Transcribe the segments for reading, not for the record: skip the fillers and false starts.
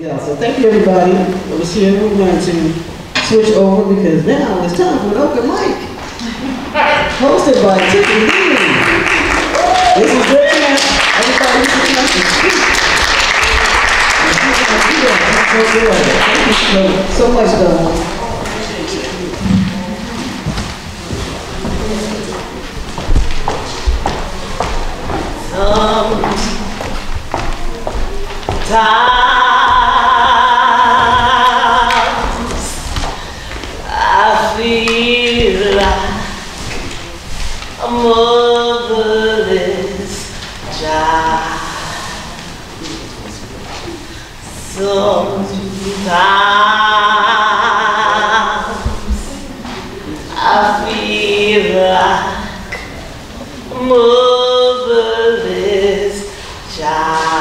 Yeah, so thank you everybody that was here. We're going to switch over because now it's time for an open mic. Hosted by Tiffany Dean. This is your chance. Everybody sitting up to speak. Thank you so much, though. Sometimes I feel like a motherless child. Sometimes I feel like a motherless child.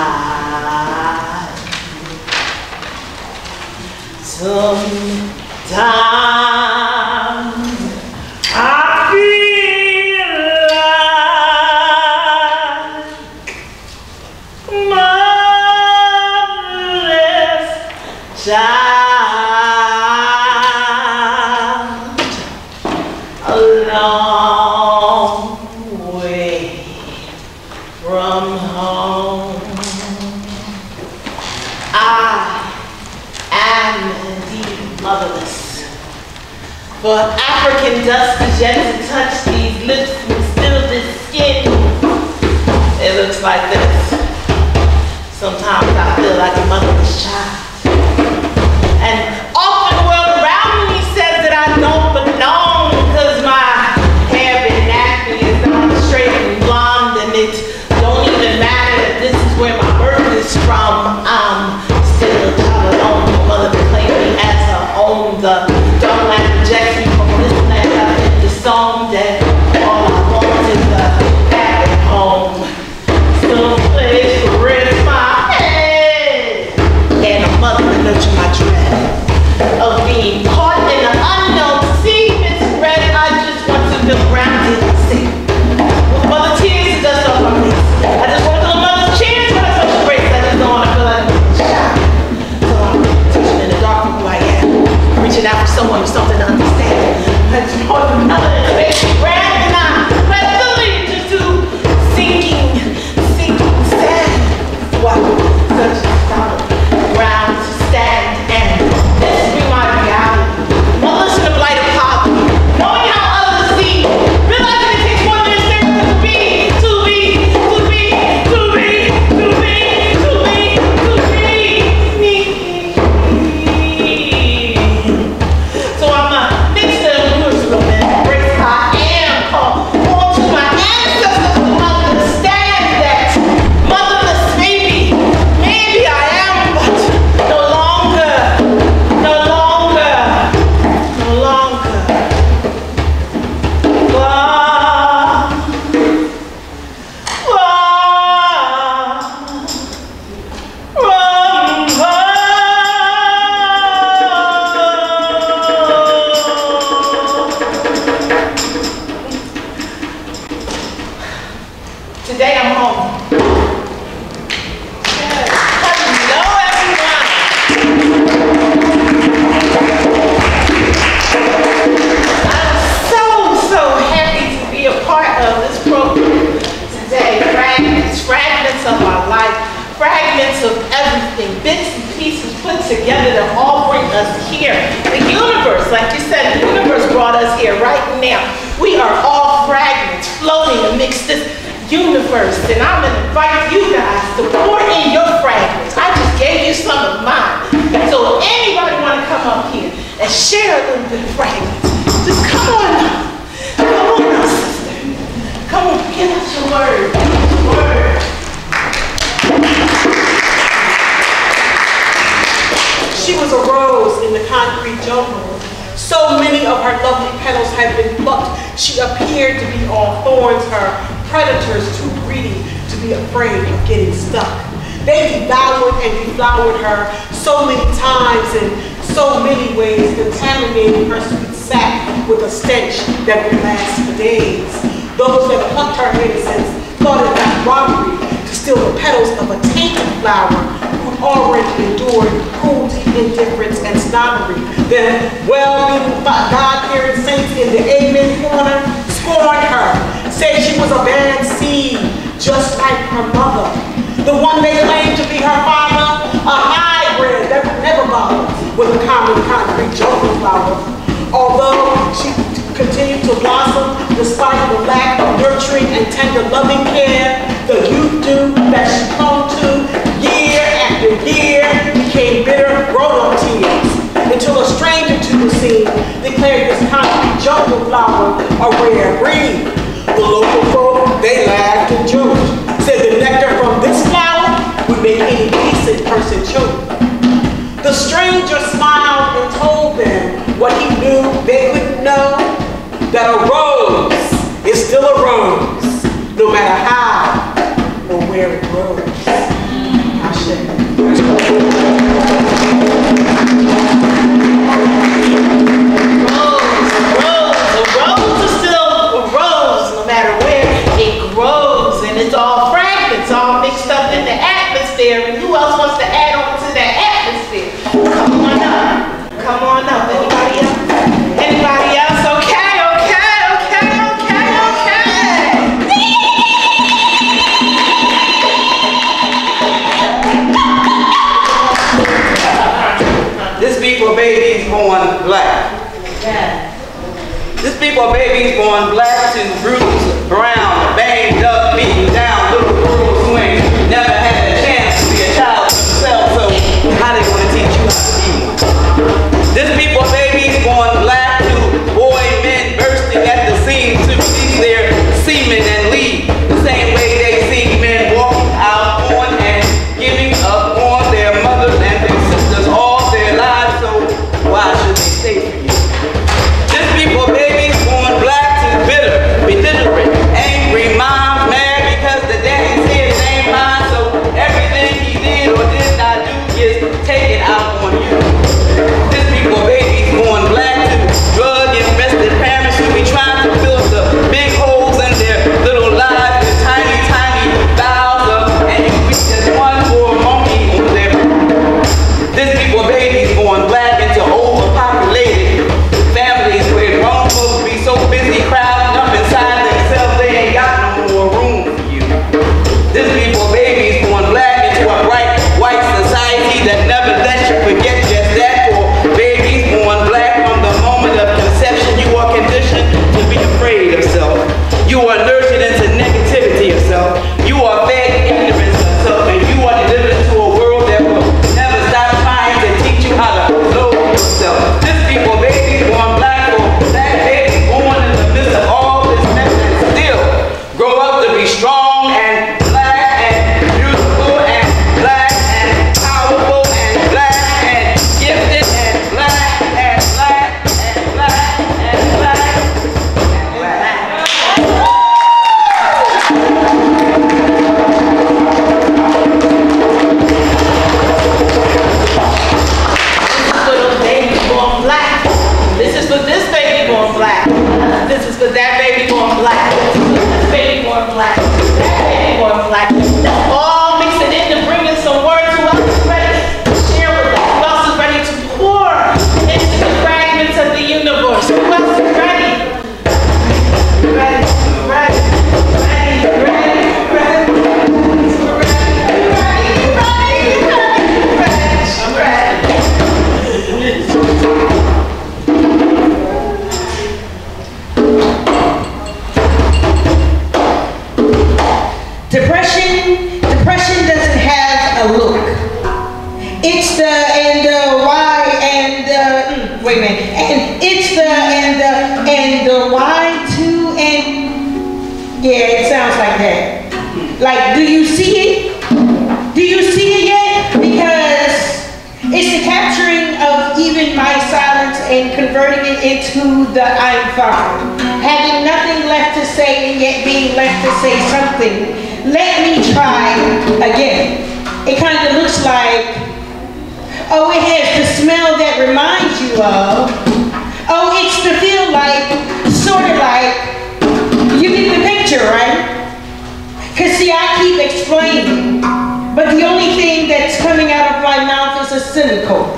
Sometimes I feel like motherless child, a long way from home. I am indeed motherless, for African dust is yet to touch these lips and still this skin. It looks like this. Sometimes I feel like a motherless child. And often the world around me says that I don't belong because my hair been nappy, it's not straight and blonde, and it don't even matter that this is where my birth is from. I'm still a child alone. My mother claimed me as her own. The dumb land rejects me from this land. I've been disowned, and all I want is a happy home. Someplace to rest my head, and a mother to nurture my dread of being caught in the unknown sea. Misread, I just want to feel grounded and safe. With mother tears and dust off my face. I just want to feel a mother's cheers when I touch the brakes. I just don't want to feel like I'm shy. So I'm touching in the dark from who I am, reaching out for someone with something to understand. I just want another to make me grand, and I'm resolute just to sinking sand. What such solid ground to stand, and this be my reality. Motherless in the blight of poverty, knowing how others see, realizing it takes more than a second to be. So I'm a mixture of musical and embrace how I am, called on to my ancestors to understand that motherless maybe I am, but no longer. Today I'm home. Hello everyone. I'm so happy to be a part of this program today. Fragments of our life, fragments of everything, bits and pieces put together to all bring us here. The universe, like you said, the universe brought us here right now. We are all fragments floating amidst this universe, and I'm going to invite you guys to pour in your fragments. I just gave you some of mine. So if anybody want to come up here and share a little bit of fragments, just come on now. Come on now, sister. Come on, give us your word. She was a rose in the concrete jungle. So many of her lovely petals had been plucked. She appeared to be all thorns, her predators too greedy to be afraid of getting stuck. They devoured and deflowered her so many times in so many ways, contaminating her sweet sap with a stench that would last for days. Those that plucked her innocence thought it not robbery to steal the petals of a tainted flower who already endured indifference and snobbery. Then well-meaning God-fearing saints in the amen corner scorned her, said she was a bad seed, just like her mother. The one they claimed to be her father, a hybrid that would never bother with a common concrete jungle flower. Although she continued to blossom despite the lack of nurturing and tender loving care, the youth dew that she clung to year after year became bitter grown-up tears, until a stranger to the scene declared this concrete jungle flower a rare breed. The local folk, they laughed and joked, said the nectar from this flower would make any decent person choke. The stranger smiled and told them what he knew they couldn't know, that a rose is still a rose, no matter how or where it grows. A rose is still a rose, no matter where it grows, and it's all fragments, all mixed up in the atmosphere. And who else wants to add on to the atmosphere? Come on up. Come on up. Anybody else? Anybody else? Okay. This people are babies born black. This people are babies born black to bruised, brown, banged up, beaten down, little girls who ain't never had a chance to be a child themselves, so how they gonna teach you how to be one? This people are babies born black to boy men bursting at the seams to release their semen and leave, the same way they see men walking out on and giving up on their mothers and their sisters all their lives, so why should they stay for you? This people are babies born black to bitter, belligerent, angry moms, mad because the daddy said it ain't mine, so everything he did or did not do is taken out on you. This people are babies born black to drug-infested parents who be trying to fill the big holes in their little lives with tiny, tiny vows of, and you reach as one poor monkey on their. This people are babies born black into overpopulated families where grown folks be so busy crowding up inside themselves they ain't got no more room for you. This people are babies born black into a bright white society that never lets you forget just that. For babies born black from the moment of conception, you are conditioned to be afraid of self. You are nurtured into negativity of self. You are fed ignorance of self, and you are delivered into a world that will never stop trying to teach you how to know yourself. This people are babies born black, or black babies born in the midst of all this mess and still grow up to be strong and black and beautiful and black and powerful and black and gifted and black and black and black and black and black. For those babies born black. This is for this baby born black. This is for that baby born black. This is for this baby born black. That baby born black. All mixing into bringing some words. Who else is ready to share with us? Who else is ready to pour into the fragments of the universe? Who else is ready? Ready, ready, ready, ready, ready, Depression doesn't have a look. It's the and the why and the wait a minute. And it's the and the why to and yeah, it sounds like that. Like, do you see it? Do you see it yet? Because it's the capturing of even my silence and converting it into the I'm fine. Having nothing left to say and yet being left to say something. Let me try again. It kind of looks like, oh, it has the smell that reminds you of. Oh, it's the feel like, sort of like, you get the picture, right? Because see, I keep explaining, but the only thing that's coming out of my mouth is a semicolon.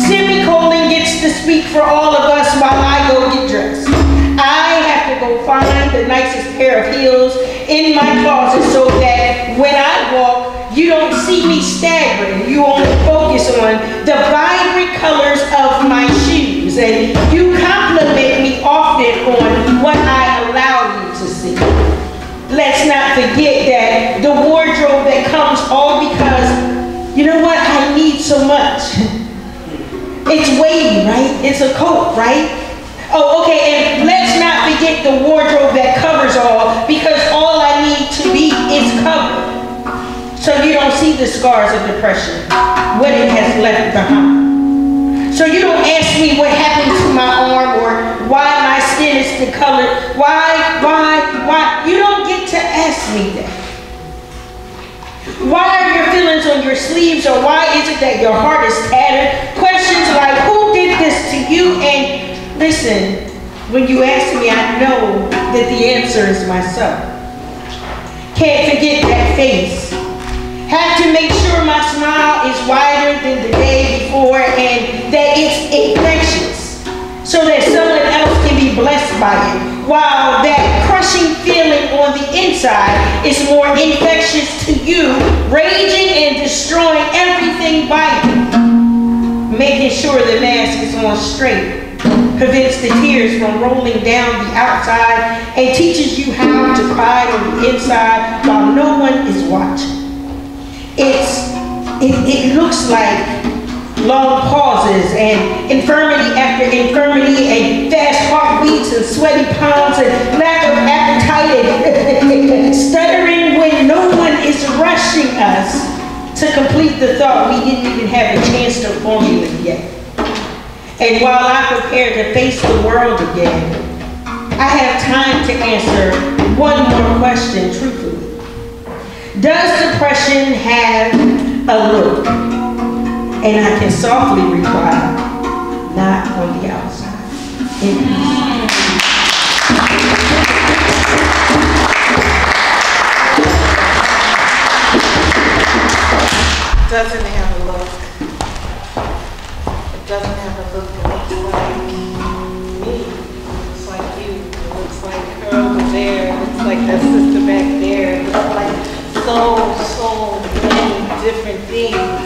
Semicolon gets to speak for all of us while I go get dressed. I have to go find the nicest pair of heels in my closet so that when I walk, you don't see me staggering. You only focus on the vibrant colors of my shoes. And you compliment me often on what I allow you to see. Let's not forget that the wardrobe that comes all because, you know what, I need so much. It's wavy, right? It's a coat, right? Oh, okay, and let's not forget the wardrobe that covers all, because all I need to be is covered. So you don't see the scars of depression, what it has left behind. So you don't ask me what happened to my arm or why my skin is the color. Why? You don't get to ask me that. Why are your feelings on your sleeves, or why is it that your heart is tattered? Questions like, who did this to you? And listen, when you ask me, I know that the answer is myself. Can't forget that face. Have to make sure my smile is wider than the day before and that it's infectious, so that someone else can be blessed by it, while that crushing feeling on the inside is more infectious to you, raging and destroying everything by you. Making sure the mask is on straight prevents the tears from rolling down the outside and teaches you how to cry on the inside while no one is watching. It looks like long pauses and infirmity after infirmity and fast heartbeats and sweaty palms and lack of appetite and stuttering when no one is rushing us to complete the thought we didn't even have a chance to formulate yet. And while I prepare to face the world again, I have time to answer one more question truthfully. Does depression have a look? And I can softly reply, not on the outside. Doesn't have a look. It doesn't have a look that looks like me. It looks like you. It looks like her over there. It looks like that sister back there. It looks like so many different things.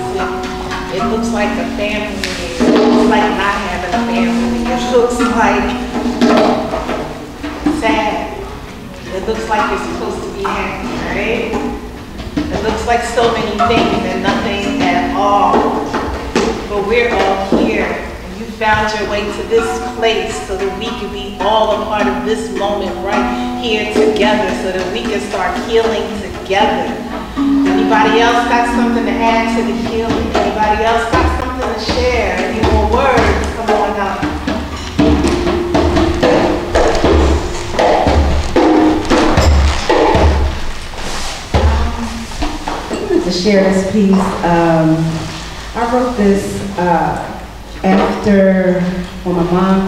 It looks like a family. It looks like not having a family. It looks like sad. It looks like you're supposed to be happy, right? It looks like so many things and nothing at all. But we're all here. And you found your way to this place so that we can be all a part of this moment right here together, so that we can start healing together. Anybody else got something to add to the healing? Anybody else got something to share? Any more words? Come on up. To share this piece, I wrote this after, well, my mom,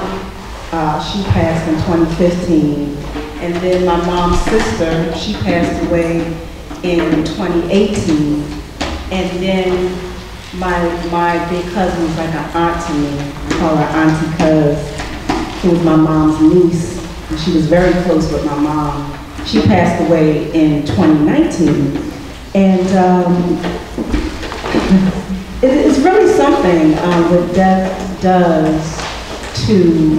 she passed in 2015, and then my mom's sister, she passed away in 2018, and then my big cousin was like an aunt to me. I call her Auntie Cuz. She was my mom's niece, and she was very close with my mom. She passed away in 2019. And it's really something what death does to,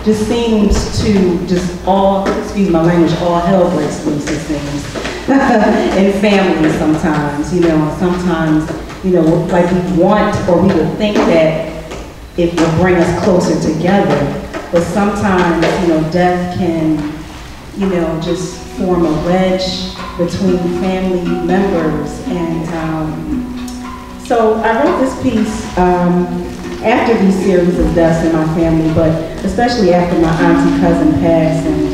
just seems to just all, excuse my language, all hell breaks loose, it seems, in families sometimes, you know, sometimes, you know, like we want, or we would think that it will bring us closer together, but sometimes, you know, death can, you know, just form a wedge between family members. And so I wrote this piece after these series of deaths in my family, but especially after my auntie cousin passed, and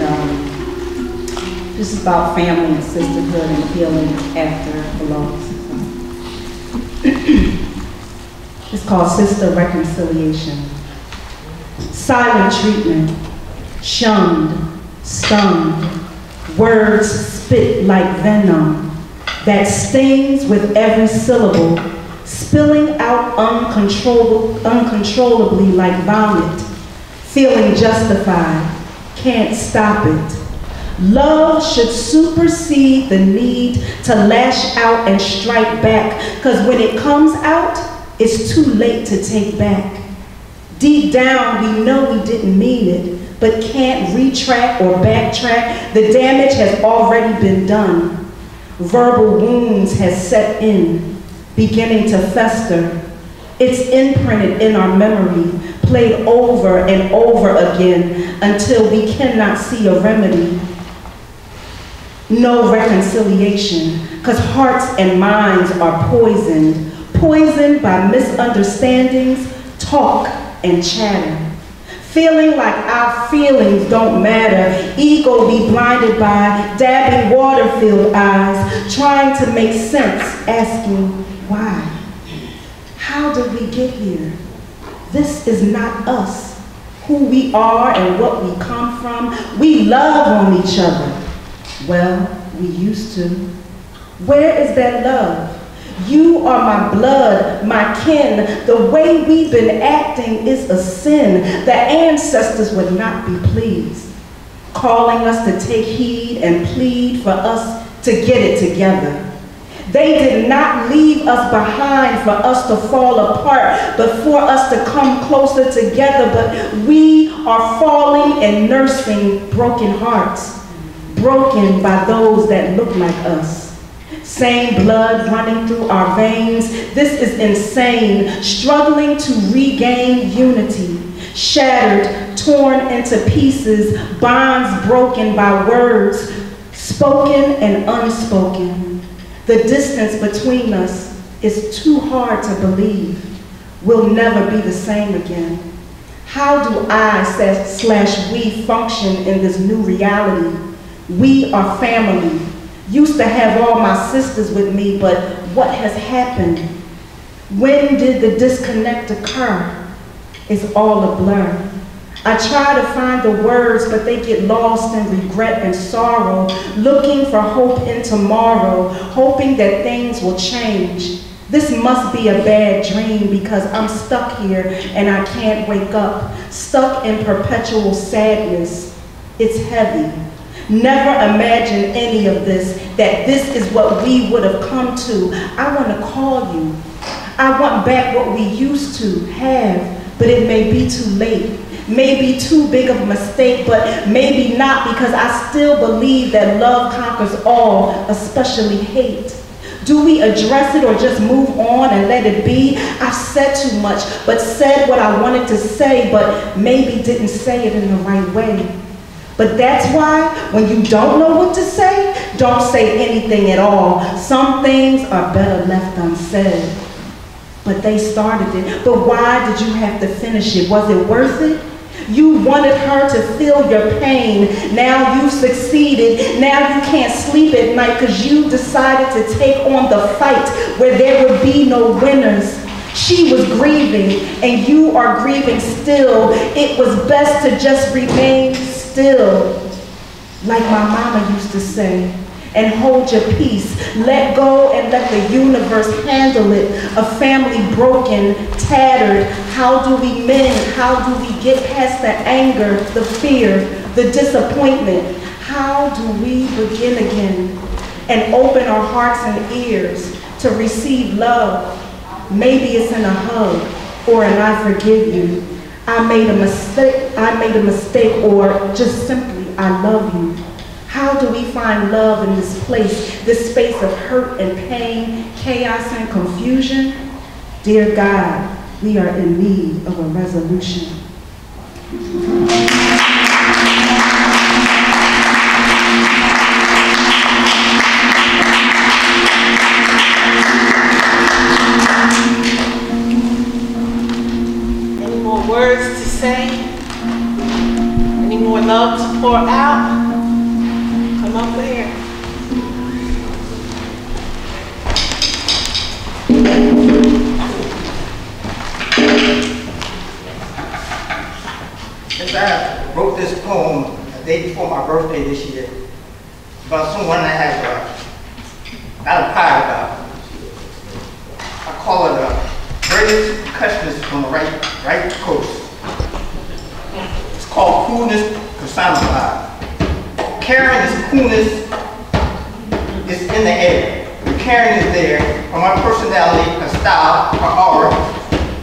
just about family and sisterhood and healing after the loss. It's called Sister Reconciliation. Silent treatment, shunned, stung, words spit like venom that stings with every syllable, spilling out uncontrollably like vomit, feeling justified, can't stop it. Love should supersede the need to lash out and strike back, because when it comes out, it's too late to take back. Deep down, we know we didn't mean it, but can't retract or backtrack. The damage has already been done. Verbal wounds has set in, beginning to fester. It's imprinted in our memory, played over and over again until we cannot see a remedy. No reconciliation, because hearts and minds are poisoned, poisoned by misunderstandings, talk, and chatter. Feeling like our feelings don't matter, ego be blinded by dabbing water-filled eyes, trying to make sense, asking why? How did we get here? This is not us, who we are and what we come from. We love on each other. Well, we used to. Where is that love? You are my blood, my kin. The way we've been acting is a sin. The ancestors would not be pleased, calling us to take heed and plead for us to get it together. They did not leave us behind for us to fall apart, but for us to come closer together. But we are falling and nursing broken hearts, broken by those that look like us. Same blood running through our veins. This is insane, struggling to regain unity. Shattered, torn into pieces, bonds broken by words, spoken and unspoken. The distance between us is too hard to believe. We'll never be the same again. How do I/we function in this new reality? We are family. Used to have all my sisters with me, but what has happened? When did the disconnect occur? It's all a blur. I try to find the words, but they get lost in regret and sorrow, looking for hope in tomorrow, hoping that things will change. This must be a bad dream because I'm stuck here and I can't wake up, stuck in perpetual sadness. It's heavy. Never imagine any of this, that this is what we would have come to. I want to call you. I want back what we used to have, but it may be too late. Maybe too big of a mistake, but maybe not, because I still believe that love conquers all, especially hate. Do we address it or just move on and let it be? I've said too much, but said what I wanted to say, but maybe didn't say it in the right way. But that's why when you don't know what to say, don't say anything at all. Some things are better left unsaid. But they started it. But why did you have to finish it? Was it worth it? You wanted her to feel your pain. Now you succeeded. Now you can't sleep at night because you decided to take on the fight where there would be no winners. She was grieving and you are grieving still. It was best to just remain still, like my mama used to say, and hold your peace. Let go and let the universe handle it. A family broken, tattered. How do we mend? How do we get past the anger, the fear, the disappointment? How do we begin again and open our hearts and ears to receive love? Maybe it's in a hug or an I forgive you. I made a mistake, or just simply, I love you. How do we find love in this place, this space of hurt and pain, chaos and confusion? Dear God, we are in need of a resolution. Any more words to say? Any more love to pour out? Come over here. Since I wrote this poem a day before my birthday this year, about someone I have a lot of pride about. I call it a percussionist from the right coast. It's called coolness personified. Karen is coolness is in the air. When Karen is there, her my personality, her style, her aura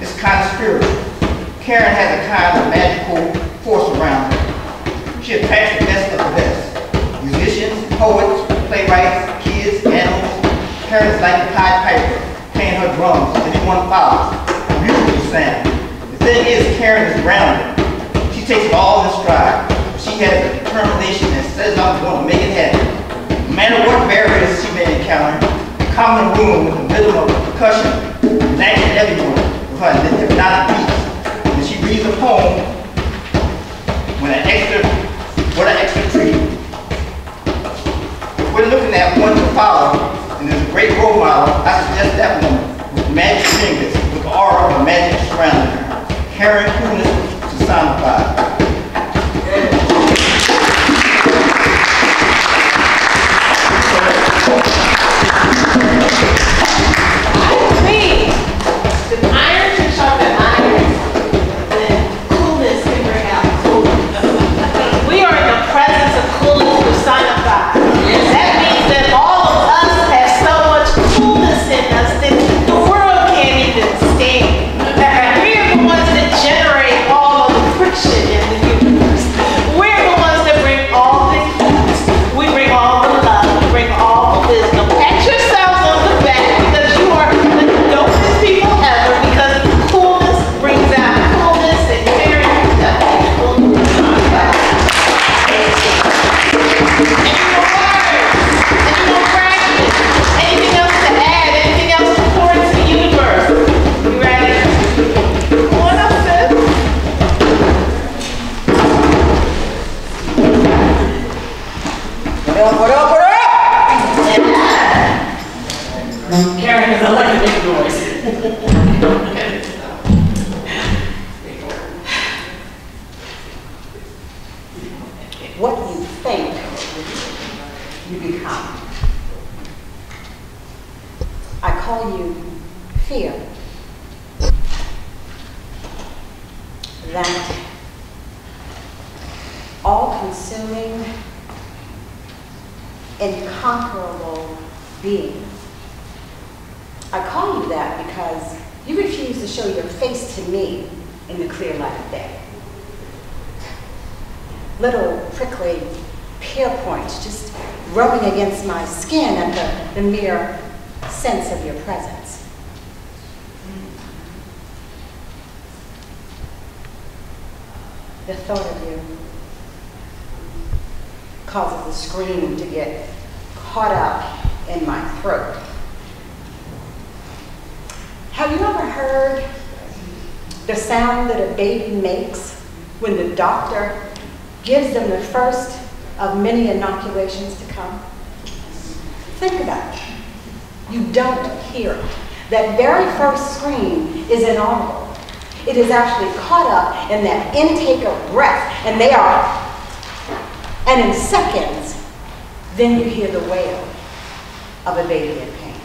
is kind of spiritual. Karen has a kind of magical force around her. She attracts the best of the best. Musicians, poets, playwrights, kids, animals. Karen is like a Pied Piper, playing her drums, anyone follows. A beautiful sound. The thing is, Karen is grounded. She takes it all in stride. She has a determination that says, I'm going to make it happen. No matter what barriers she may encounter, a common room with the rhythm of percussion is actually everyone with her hypnotic beats. When she reads a poem, what an extra treat. If we're looking at one to follow, and there's a great role model, I suggest that woman with magic fingers, with the aura of magic surrounding her. Karen coolness personified. The iron can sharpen iron, then coolness can bring out coolness. We are in the presence of coolness personified. That means that all of us have so much coolness in us that the world can't even stand. We are the ones that generate all of the friction in the universe. We're the ones that bring all the heat. We bring all the love. We bring all the wisdom. Pat yourselves on the back because you are the dopest people ever, because coolness brings out coolness, and Karen is definitely coolness. Any more words? Any more fragments? Anything else to add? Anything else to pour into the universe? You ready? Come on up, sis. What up, what up, what up? Karen is like a big noise. What you think, you become. I call you fear. That all-consuming, incomparable being. I call you that because you refuse to show your face to me in the clear light of day. Little prickly pear points just rubbing against my skin at the mere sense of your presence. The thought of you causes a scream to get caught up in my throat. Have you ever heard the sound that a baby makes when the doctor gives them the first of many inoculations to come? Think about it. You don't hear it. That very first scream is inaudible. It is actually caught up in that intake of breath, and in seconds, then you hear the wail of a baby in pain.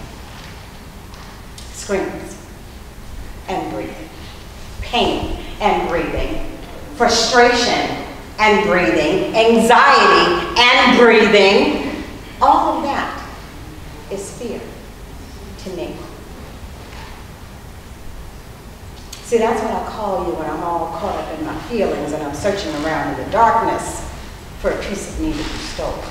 Screams and breathing, pain and breathing, frustration and breathing, anxiety and breathing. All of that is fear to me. See, that's what I call you when I'm all caught up in my feelings and I'm searching around in the darkness for a piece of me that you stole.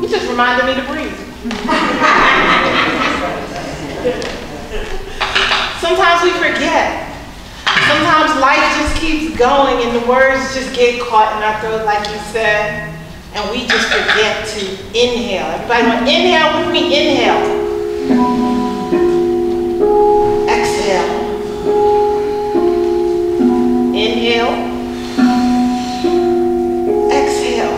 You just reminded me to breathe. Sometimes we forget. Sometimes life just keeps going and the words just get caught in our throat, like you said, and we just forget to inhale. Everybody want to inhale with me? Inhale. Exhale. Inhale. Exhale.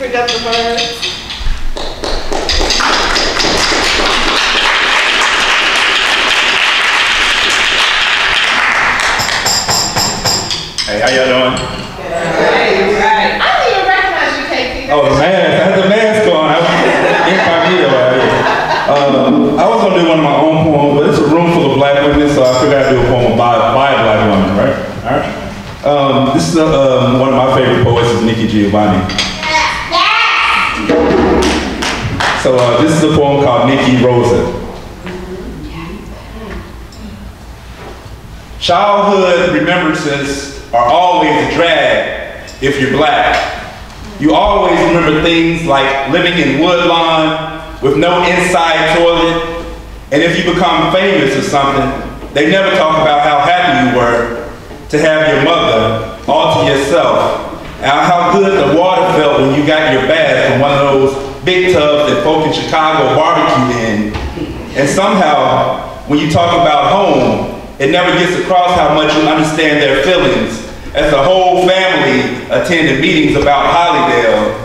music of the birds. Hey, how y'all doing? Right. I didn't even recognize you, KT. Oh, the mask. I had the mask on. I was incognito out here. I was gonna do one of my own poems, but it's a room full of black women, so I figured I'd do a poem by a black woman, right? All right. This is one of my favorite poets is Nikki Giovanni. So this is a poem called Nikki Rosa. Childhood remembrances are always a drag if you're black. You always remember things like living in Woodlawn with no inside toilet, and if you become famous or something, they never talk about how happy you were to have your mother all to yourself, and how good the water felt when you got your bath from one of those big tubs that folk in Chicago barbecue in. And somehow, when you talk about home, it never gets across how much you understand their feelings as the whole family attended meetings about Hollydale.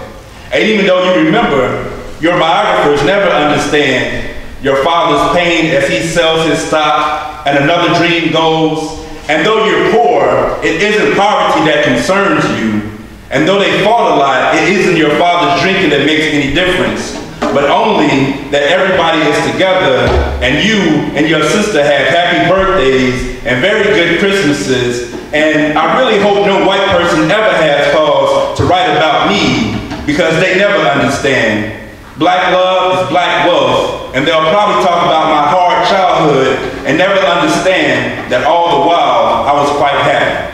And even though you remember, your biographers never understand your father's pain as he sells his stock and another dream goes. And though you're poor, it isn't poverty that concerns you. And though they fought a lot, it isn't your father's drinking that makes any difference, but only that everybody is together and you and your sister have happy birthdays and very good Christmases. And I really hope no white person ever has cause to write about me, because they never understand. Black love is black wealth, and they'll probably talk about my hard childhood and never understand that all the while I was quite happy.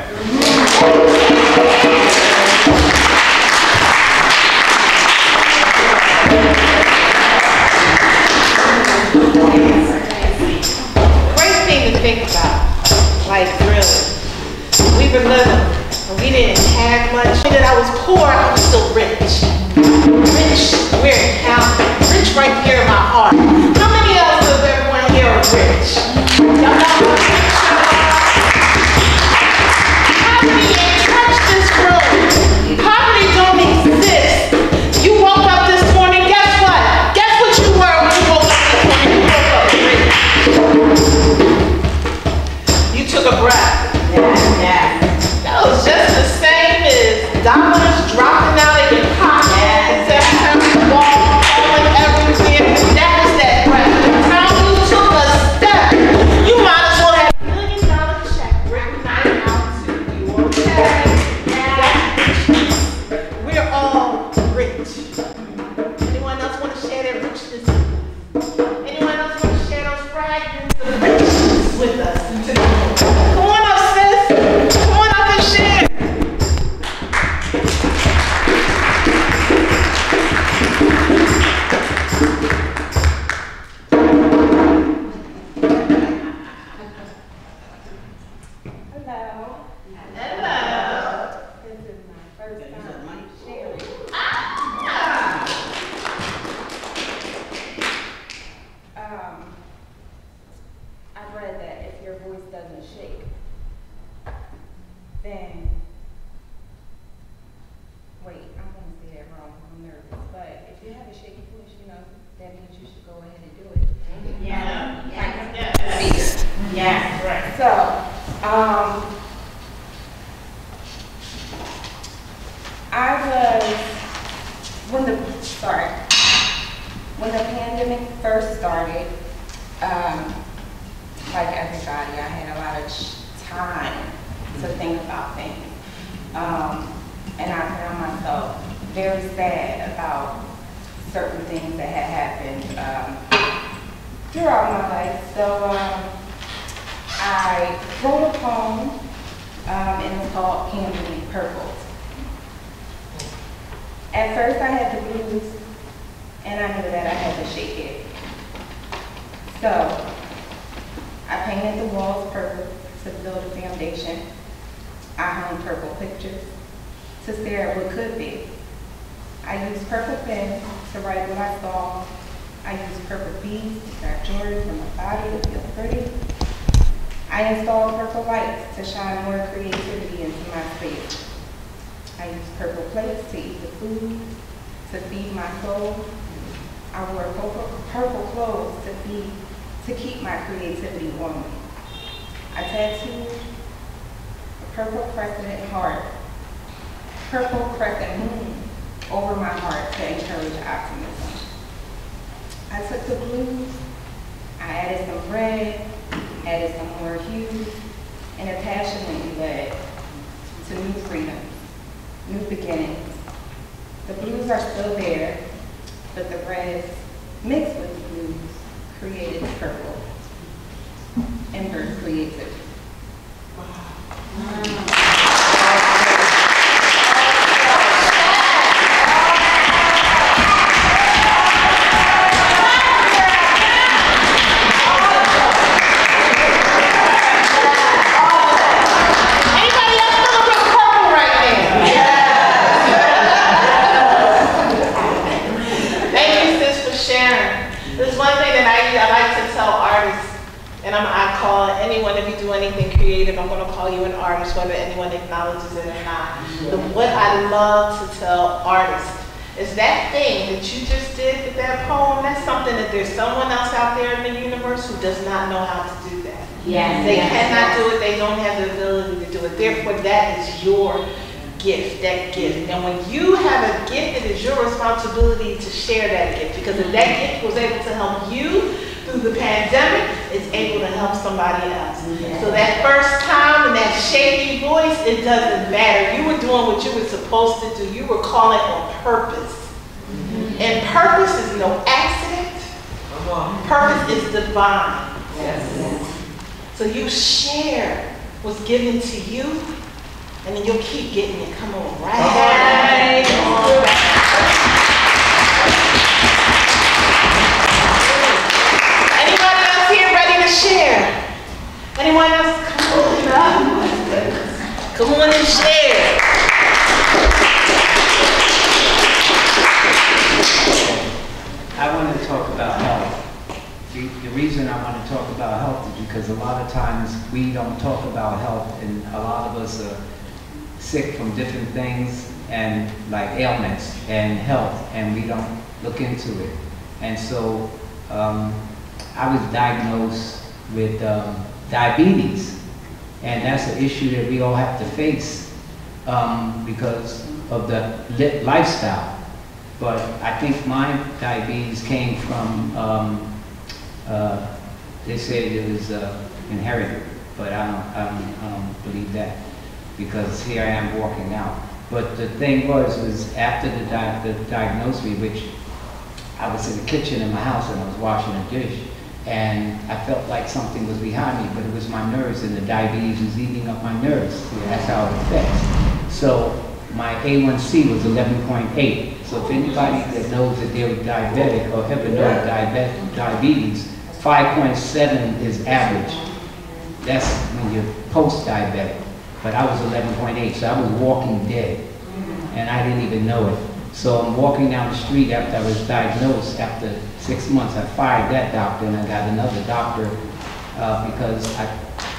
Great thing to think about, like really. We were little, and we didn't have much. That I was poor, I was still rich. Rich, we're in town. Rich right here in my heart. How many of us of everyone here are rich? Y'all know how rich you are? Poverty ain't touched this room. Poverty don't exist. You woke up this morning, guess what? Guess what you were when you woke up this morning? You woke up rich. You took a breath. Yeah. That was just the same as dollars dropping out of your pocket. Every time you walk, falling everywhere. That was that breath. The time you took a step, you might as well have $1 million check written out to you, okay? We're all rich. Anyone else want to share their richness? Anyone else want to share those fragments of richness with us? Come on up, sis. Come on up and share. I've read that if your voice doesn't shake, then, wait, I'm going to say that wrong, I'm nervous, but if you have a shaky voice, you know, that means you should go ahead and do it. Yeah. Yes. Yes. Right. So, when the pandemic first started, like everybody, I had a lot of time to think about things. And I found myself very sad about certain things that had happened throughout my life. So I wrote a poem, and it's called Candidly Purple. At first I had the blues, and I knew that I had to shake it. So I painted the walls purple to build a foundation. I hung purple pictures to stare at what could be. I used purple pens to write what I saw. I used purple beads to grab jewelry from my body to feel pretty. I installed purple lights to shine more creativity into my space. I used purple plates to eat the food. to feed my soul. I wore purple clothes to keep my creativity warm. I tattooed a purple crescent heart, purple crescent moon over my heart to encourage optimism. I took the blues, I added some red, added some more hues, and it passionately led to new freedoms, new beginnings. The blues are still there, but the reds mixed with the blues created the purple and birth creativity. I'm going to call you an artist, whether anyone acknowledges it or not. What I love to tell artists is that thing that you just did with that poem, that's something that there's someone else out there in the universe who does not know how to do that. Yes. They cannot do it, they don't have the ability to do it. Therefore, that is your gift, that gift. And when you have a gift, it is your responsibility to share that gift. Because if that gift was able to help you through the pandemic, it's able to help somebody else. Yeah. So that first time and that shaky voice, it doesn't matter. You were doing what you were supposed to do. You were calling on purpose. And purpose is no accident. Purpose is divine. Yes. So you share what's given to you, and then you'll keep getting it. Come on, right on back. Share. Anyone else? Come on up. Come on and share. I want to talk about health. The reason I want to talk about health is because a lot of times we don't talk about health, and a lot of us are sick from different things and like ailments and health, and we don't look into it. And so I was diagnosed with diabetes, and that's an issue that we all have to face because of the lifestyle. But I think my diabetes came from, they said it was inherited, but I don't believe that, because here I am walking out. But the thing was after the diagnosed me, which I was in the kitchen in my house and I was washing a dish, and I felt like something was behind me, but it was my nerves, and the diabetes was eating up my nerves. That's how it affects. So my A1C was 11.8. So if anybody that knows that they're diabetic or ever know diabetes, 5.7 is average. That's when you're post-diabetic. But I was 11.8, so I was walking dead, and I didn't even know it. So I'm walking down the street after I was diagnosed. After 6 months, I fired that doctor and I got another doctor because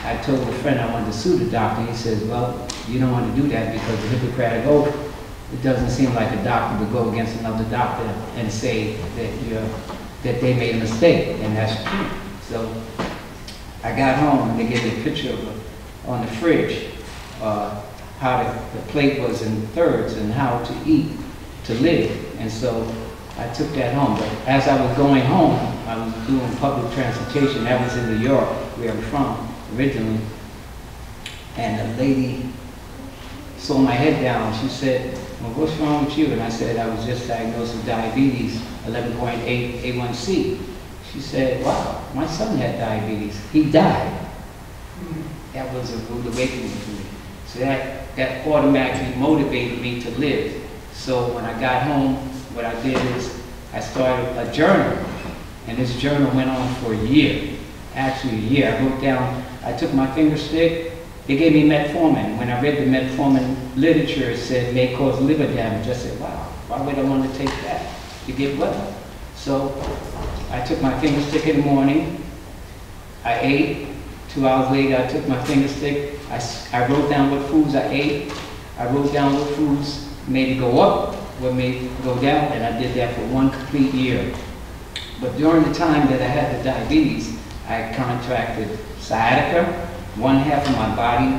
I told a friend I wanted to sue the doctor. He says, well, you don't want to do that because the Hippocratic Oath, it doesn't seem like a doctor would go against another doctor and say that they made a mistake, and that's true. So I got home and they gave me a picture of on the fridge, how the plate was in thirds and how to eat to live. And so I took that home. But as I was going home, I was doing public transportation. That was in New York, where I'm from originally. And a lady saw my head down. She said, well, what's wrong with you? And I said, I was just diagnosed with diabetes, 11.8 A1C. She said, wow, my son had diabetes. He died. That was a rude awakening for me. So that automatically motivated me to live. So when I got home, what I did is I started a journal, and this journal went on for a year. Actually a year. I wrote down, I took my finger stick, they gave me metformin. When I read the metformin literature, it said may cause liver damage. I said, wow, why would I want to take that to get well? So I took my finger stick in the morning, I ate. 2 hours later, I took my finger stick, I wrote down what foods I ate. I wrote down what foods made it go up, what made go down, and I did that for 1 complete year. But during the time that I had the diabetes, I contracted sciatica, 1/2 of my body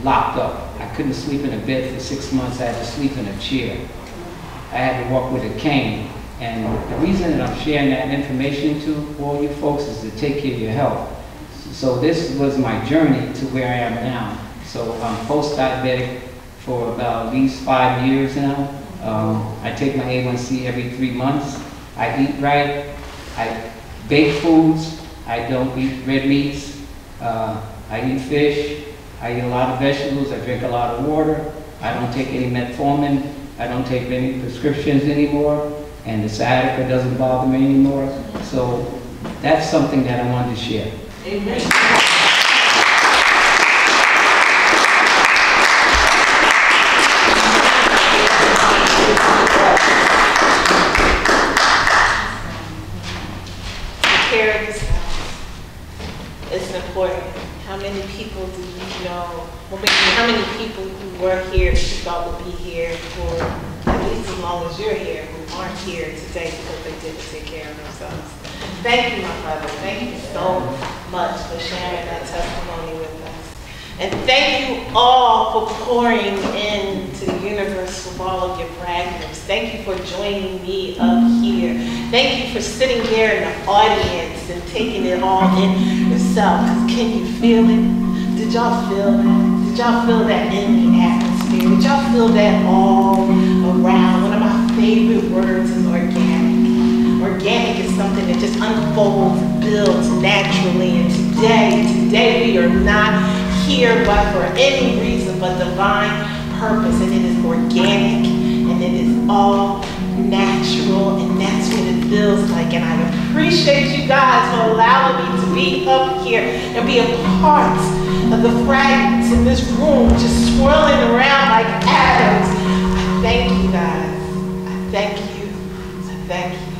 locked up. I couldn't sleep in a bed for 6 months. I had to sleep in a chair. I had to walk with a cane. And the reason that I'm sharing that information to all you folks is to take care of your health. So this was my journey to where I am now. So I'm post-diabetic for about at least 5 years now. I take my A1C every 3 months. I eat right. I bake foods. I don't eat red meats. I eat fish. I eat a lot of vegetables. I drink a lot of water. I don't take any metformin. I don't take any prescriptions anymore. And the sciatica doesn't bother me anymore. So that's something that I wanted to share. Amen. Care of this house. It's important. How many people do you know? Well, maybe how many people who were here that you thought would be here for at least as long as you're here, who aren't here today because they didn't take care of themselves? Thank you, my brother. Thank you so much for sharing that testimony with us. And thank you all for pouring into the universe with all of your fragments. Thank you for joining me up here. Thank you for sitting there in the audience and taking it all in yourself. Can you feel it? Did y'all feel that? Did y'all feel that in the atmosphere? Did y'all feel that all around? One of my favorite words is organic. Organic is something that just unfolds, builds naturally. And today we are not here but for any reason but divine purpose. And it is organic and it is all natural, and that's what it feels like. And I appreciate you guys for allowing me to be up here and be a part of the fragments in this room just swirling around like atoms. I thank you guys. I thank you. I thank you.